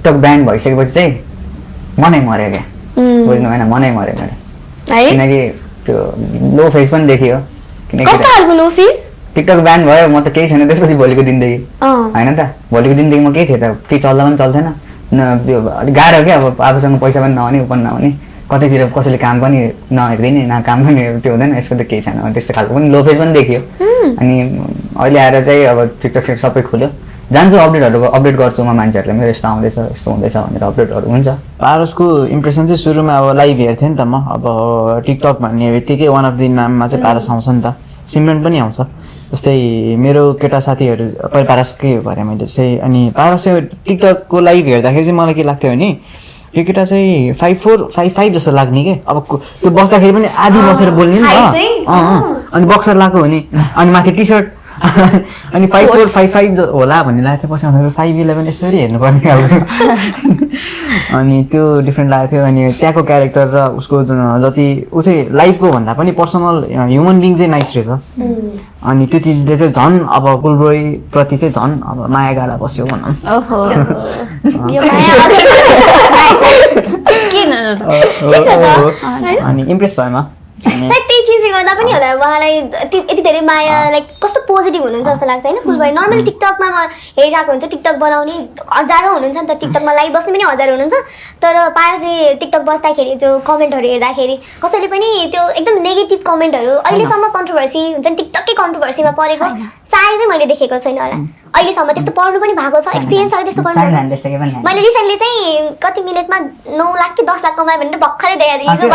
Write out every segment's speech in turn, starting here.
TikTok band भइसकेपछि चाहिँ मनै मर्यो क्या बुझ्नु भएन मनै मर्यो मेरो किनकि त्यो लो फेस पनि देखियो टिकटक ब्यान्ड भयो म त केही छैन त्यसपछि भोलिको दिनदेखि होइन त भोलिको दिनदेखि म केही थिएँ त केही चल्दा पनि चल्थेन त्यो अलिक गाह्रो क्या अब आफूसँग पैसा पनि नहुने पनि नहुने कतैतिर कसैले काम पनि नहेरिदिने न काम पनि त्यो हुँदैन यसको त केही छैन त्यस्तो खालको पनि लो फेस पनि देखियो अनि अहिले आएर चाहिँ अब टिकटक सेट सबै खुल्यो जान्छु अपडेट गर्छु म मान्छेहरूलाई मेरो यस्तो आउँदैछ यस्तो हुँदैछ भनेर अपडेटहरू हुन्छ पारसको इम्प्रेसन चाहिँ सुरुमा अब लाइभ हेर्थेँ नि त म अब टिकटक भन्ने बित्तिकै वान अफ द नाममा चाहिँ पारस आउँछ नि त सिमरन पनि आउँछ जस्तै मेरो केटा साथीहरू पहिला पारसकै भरे मैले चाहिँ अनि पारस चाहिँ टिकटकको लाइभ हेर्दाखेरि चाहिँ मलाई के लाग्थ्यो भने यो केटा चाहिँ 5'4", 5'5" जस्तो लाग्ने के अब त्यो बस्दाखेरि पनि आधी बसेर बोल्ने नि त अनि बक्सर लगाएको हो नि अनि माथि टी सर्ट अनि 5'4", 5'5" होला भन्ने लागेको थियो पछि आउँदाखेरि 5'11" यसरी हेर्नुपर्ने अब अनि त्यो डिफ्रेन्ट लागेको थियो अनि त्यहाँको क्यारेक्टर र उसको जुन जति ऊ चाहिँ लाइफको भन्दा पनि पर्सनल ह्युमन बिङ चाहिँ नाइस रहेछ अनि त्यो चिजले चाहिँ झन् अब कुलब्रोई प्रति चाहिँ झन् अब माया गाडा बस्यो भनौँ अनि इम्प्रेस भयो म सायद त्यही चिजले गर्दा पनि होला उहाँलाई यति धेरै माया लाइक कस्तो पोजिटिभ हुनुहुन्छ जस्तो लाग्छ होइन फुलभाइ नर्मली टिकटकमा म हेरिरहेको हुन्छ टिकटक बनाउने हजारौँ हुनुहुन्छ नि त टिकटकमा लाइभ बस्ने पनि हजार हुनुहुन्छ तर पारसले टिकटक बस्दाखेरि त्यो कमेन्टहरू हेर्दाखेरि कसैले पनि त्यो एकदम नेगेटिभ कमेन्टहरू अहिलेसम्म कन्ट्रोभर्सी हुन्छ नि टिकटकै कन्ट्रोभर्सीमा परेको सायदै मैले देखेको छैन होला अहिलेसम्म त्यस्तो पढ्नु पनि भएको छ एक्सपिरियन्सहरू त्यस्तो गर्नु मैले रिसेन्टली चाहिँ कति मिनटमा 9 लाख कि 10 लाख कमाएँ भनेर भर्खरै देखाएको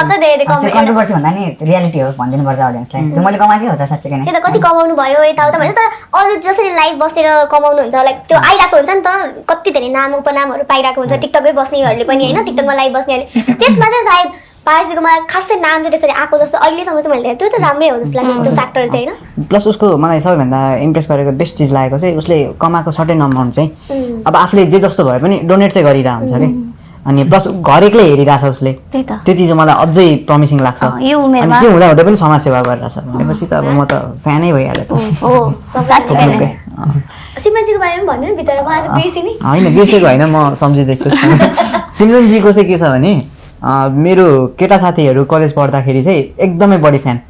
कन्ट्रोभर्सी भन्दा नि रियालिटी हो भनिदिनु पर्छ अडियन्सलाई त्यो मैले कमाएकै हो त साँच्चै किन त्यो त कति कमाउनु भयो यताउता भन्छ तर अरू जसरी लाइभ बसेर कमाउनु हुन्छ लाइक त्यो आइरहेको हुन्छ नि त कति धेरै नाम उपनामहरू पाइरहेको हुन्छ टिकटकै बस्नेहरूले पनि होइन टिकटकमा लाइभ बस्नेहरूले त्यसमा चाहिँ सायद पारसकोमा खासै नाम चाहिँ त्यसरी आएको जस्तो अहिलेसम्म चाहिँ मैले त्यो त राम्रै हो जस्तो लाग्छ त्यो फ्याक्टर चाहिँ होइन प्लस उसको मलाई सबैभन्दा इम्प्रेस गरेको बेस्ट चिज लागेको चाहिँ उसले कमाएको सर्टेन अमाउन्ट चाहिँ अब आफूले जे जस्तो भए पनि डोनेट चाहिँ गरिरहेको हुन्छ कि अनि प्लस घर एक्लै हेरिरहेछ उसले त्यो चिज मलाई अझै प्रमिसिङ लाग्छ अनि त्यो हुँदा हुँदै पनि समाजसेवा गरिरहेछ भनेपछि त अब म त फ्यानै भइहालेँ सिमरनजीको बारेमा भन्नु नि भित्र म आज बिर्सिने होइन बिर्सेको होइन म सम्झिँदैछु सिमरनजीको चाहिँ के छ भने मेरो केटा साथीहरू कलेज पढ्दाखेरि चाहिँ एकदमै बढी फ्यान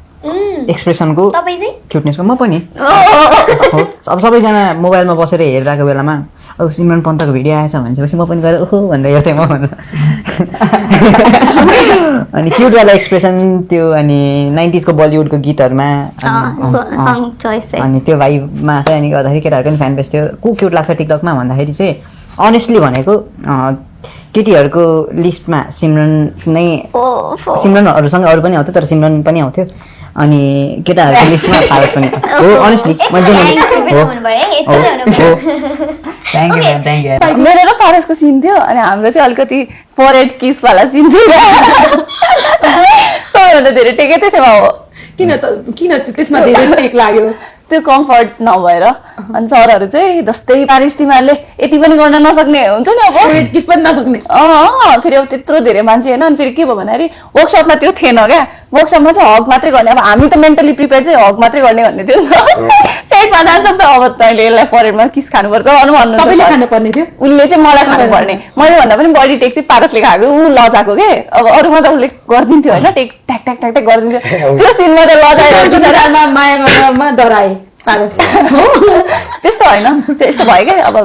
एक्सप्रेसनको क्युटनेसको म पनि अब सबैजना मोबाइलमा बसेर हेरिरहेको बेलामा अब सिमरन पन्तको भिडियो आएछ भनेपछि म पनि गएर ओहो भनेर हेर्थेँ म अनि क्युटवाला एक्सप्रेसन त्यो अनि 90s को बलिउडको गीतहरूमा अनि त्यो भाइबमा चाहिँ अनि गर्दाखेरि केटाहरूको पनि फ्यान बेस थियो को क्युट लाग्छ टिकटकमा भन्दाखेरि चाहिँ अनेस्टली भनेको केटीहरूको लिस्टमा सिमरन नै सिमरनहरूसँग अरू पनि आउँथ्यो तर सिमरन पनि आउँथ्यो अनि केटाहरूको लिस्टमा पारस पनि हो अनेस्टली मेरो र पारसको सिन थियो अनि हाम्रो चाहिँ अलिकति फरेड किसवाला सिन थियो सबैभन्दा धेरै टेकै त्यसमा हो किन त्यसमा धेरै टेक लाग्यो त्यो कम्फर्ट नभएर अनि सरहरू चाहिँ जस्तै पारिस तिमीहरूले यति पनि गर्न नसक्ने हुन्छ नि अब किस पनि नसक्ने फेरि अब त्यत्रो धेरै मान्छे होइन अनि फेरि के भयो भन्दाखेरि वर्कसपमा त्यो थिएन क्या वर्कसपमा चाहिँ हक मात्रै गर्ने अब हामी त मेन्टली प्रिपेयर चाहिँ हक मात्रै गर्ने भन्ने थियो सेटमा जान्छ नि त अब तैँले यसलाई परेडमा किस खानुपर्छ भन्नु खानुपर्ने थियो उसले चाहिँ मलाई खानुपर्ने मैले भन्दा पनि बडी टेक चाहिँ पारसले खाएको ऊ लजाएको के अब अरूमा त उसले गरिदिन्थ्यो होइन टेक ट्याक ट्याक ट्याक ट्याक गरिदिन्थ्यो त्यो सिनमा त लजाएर माया गर्नमा डराए त्यस्तो होइन त्यस्तो भयो क्या अब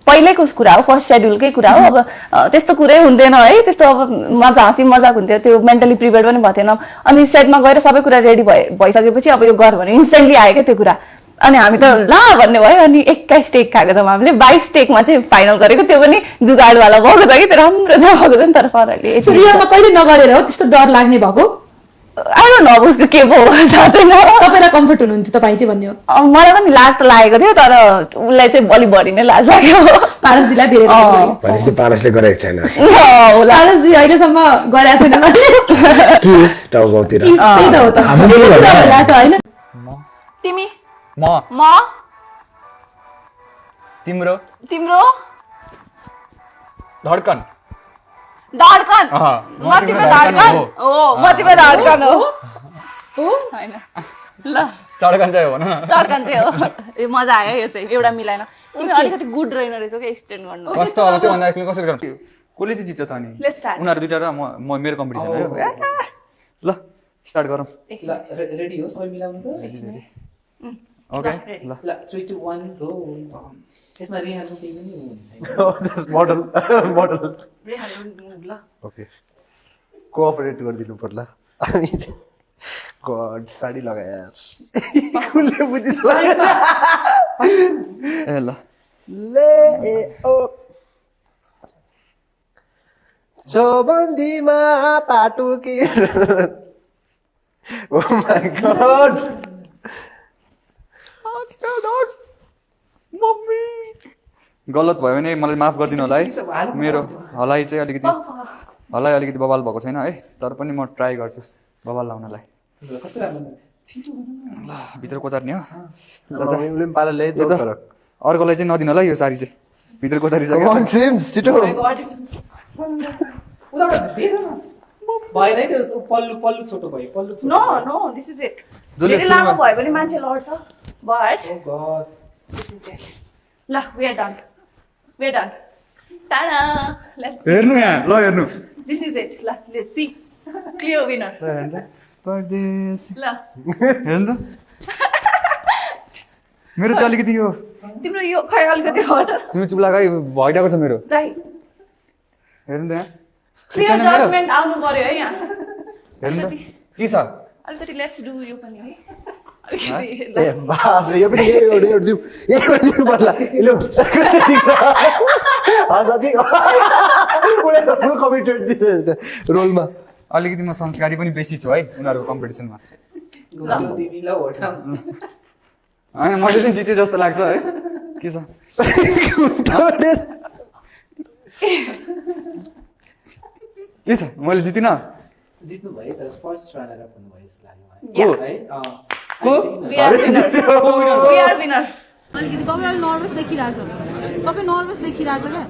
पहिल्यैको कुरा हो फर्स्ट सेड्युलकै कुरा हो अब त्यस्तो कुरै हुन्थेन है त्यस्तो अब मजा हाँसी मजाक हुन्थ्यो त्यो मेन्टली प्रिपेयर पनि भएको थिएन अनि सेटमा गएर सबै कुरा रेडी भइसकेपछि अब यो गर भने इन्स्टेन्टली आयो क्या त्यो कुरा अनि हामी त ला भन्ने भयो अनि 21 टेक खाएको छौँ हामीले 22 टेकमा चाहिँ फाइनल गरेको त्यो पनि जुगाडवाला भएको छ कि त्यो राम्रो भएको छ नि तर सरहरूले रियलमा कहिले नगरेर हो त्यस्तो डर लाग्ने भएको आएर न उसको के भयो थाहा छैन तपाईँलाई कम्फर्ट हुनुहुन्छ तपाईँ चाहिँ भन्ने हो मलाई पनि लाज त लागेको थियो तर उसलाई चाहिँ बढी नै लाज लाग्यो पारसजीलाई धेरै पारसले गरेको छैन पारसजी अहिलेसम्म गरेको छैन तिमी म तिम्रो धड्कन म तिम्रो धड्कन हो हैन ल चड्कन चाहिँ हो भन न चड्कन चाहिँ हो ए मजा आयो यो चाहिँ एउटा मिलाएन तिमी अलिकति गुड रहेन रहेछौ क्या एक्सटेन्ड गर्नु कस्तो अब त्योभन्दा एक्चुअली कसरी गर्नु कसले चाहिँ जित्छ त अनि Let's start. उनीहरू दुइटा र म मेरो कम्पिटिसन हो ल स्टार्ट गरौँ रेडी हो सबै मिलाउनु त ओके ल ल 3 2 1 गो यसमा रिहाल्नु केही पनि हुन्छ मोडल मोडल ल ओके कोअपरेट गरिदिनु पर्ला अनि गड साडी लगाए यार कुलले बुझिस ए ल ले ए ओ चौबन्दीमा पाटुकी ओ माय गॉड मम्मी गलत भयो भने मलाई माफ गरिदिनु होला है मेरो हलाइ चाहिँ अलिकति हलाइ अलिकति बवाल भएको छैन है तर पनि म ट्राई गर्छु बवाल लाउनलाई कस्तो राम्रो ल भित्र कोचार्ने हो उसले पनि पाला ल्याइ यो त अर्कोलाई चाहिँ नदिनु होला है यो साडी चाहिँ भित्र कोचारी छ कम सिम्स छिटो उताबाट फेर न भएन है त्यो पल्लु पल्लु छोटो भयो पल्लु छोटो नो दिस इज इट जसले धेरै लामो भयो भने मान्छे लड्छ but oh god this is it ल we are done tada let's हेर्नु यहाँ ल हेर्नु दिस इज इट ल लेट्स सी क्लियर विनर परदेश ल हेर्नु त मेरो चाहिँ अलिकति यो तिम्रो यो खै अलिकति अर्डर तिमी चुप लाग है भइरहेको छ मेरो राइट हेर्नु त यहाँ क्लियर जजमेन्ट आउनु पर्यो है यहाँ हेर्नु त के छ अलिकति लेट्स डु यो पनि है अलिकति ए बाप रे यो पनि एउटा दिउ दिउ पर्ला लु आजादी उले त फुल कमिटेड रोलमा अलिकति म संस्कारी पनि बेसी छु है उनीहरूको कम्पिटिसनमा तिमी ल होटा होइन मैले चाहिँ जिते जस्तो लाग्छ है के छ के छ मैले जितिनँ जित्नु भयो तर फर्स्ट रनर अप हुनु भयो जस्तो लाग्यो को? मलाई है को वी आर विनर अलिकति तपाईँलाई नर्भस देखिरहेछ तपाईँ नर्भस देखिरहेछ क्या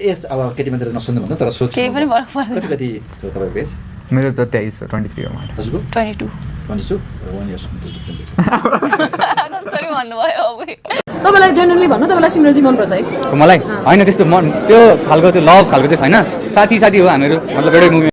यस अब केटी मान्छेले नसुन्नु भन्दा तर सोच केही पनि फरक पर्दैन कति कति थियो तपाईँको एज मेरो त 23 हो 23 हो मलाई हजुरको 22 22 1 इयर्स डिफ्रेन्ट कसरी भन्नुभयो अब तपाईँलाई जेनरली भन्नु तपाईँलाई सिमरनजी मनपर्छ है मलाई होइन त्यस्तो मन त्यो खालको त्यो लभ खालको चाहिँ छैन साथी साथी हो हामीहरू मतलब एउटै मुभी